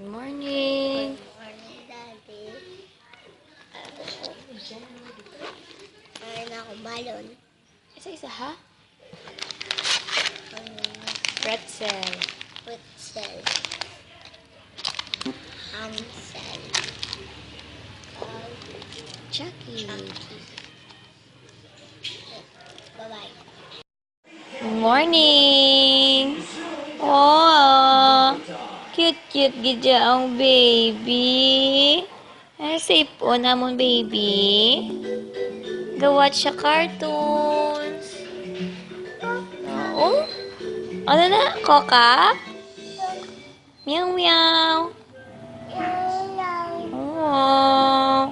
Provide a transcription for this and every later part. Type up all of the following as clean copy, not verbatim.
Good morning. Morning, Daddy. Kain ako balon. Isa-isa ha? Ano, Pretzel. pretzel. Hamsel. Chucky. Bye-bye. Good morning. Oh, cute gid ang baby. Safe po namon baby. Go watch sa cartoons. Oh, ano na? Coca? Meow meow. Oh.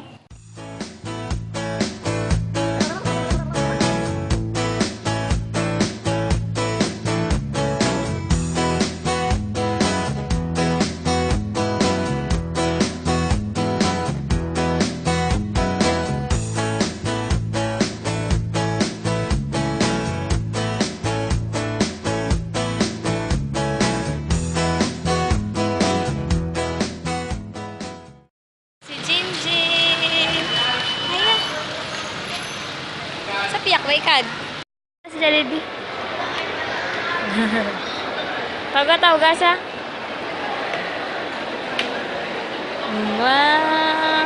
Si Jinjin. Haya. Sa piyak ba ikad? Si Jollibee. Tawga sa. Wow.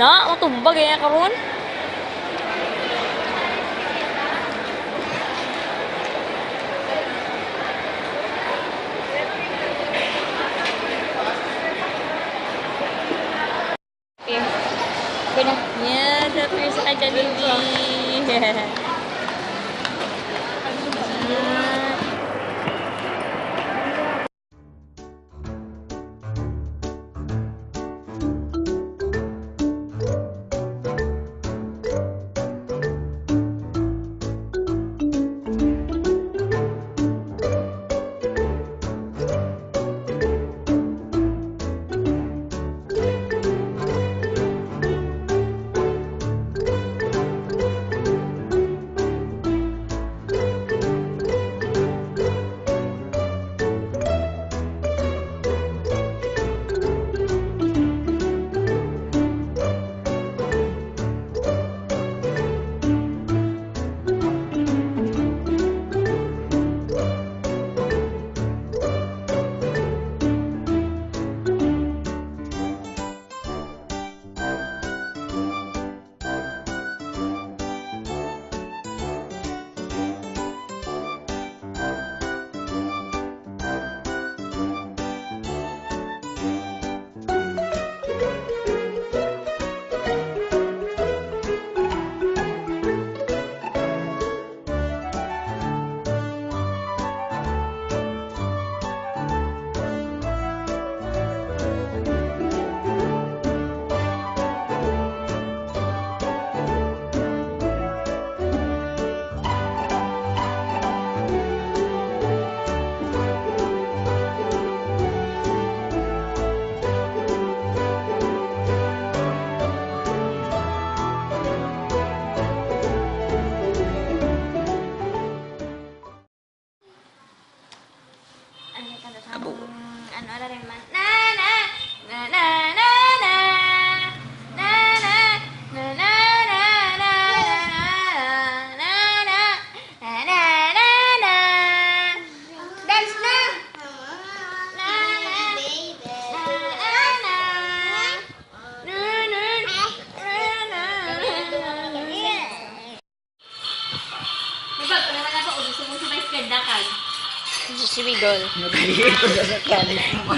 Na, matumbag yan karon. Pina. Yeah, dapir sa Jollibee. Ano rin man? Na na na na na na na na na na na na na na na. Dance na. Na na baby. Na na na na. Diba, kung naman ako, gusto mo sabay skandakan. Si Wiggle.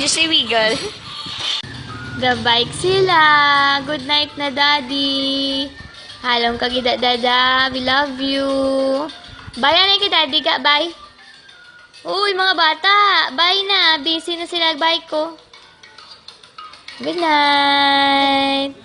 Si Wiggle. The bike sila. Good night na daddy. Halong kagida dada. We love you. Bye na kay daddy ka. Bye. Uy mga bata. Bye na. Busy na sila. Bye ko. Good night.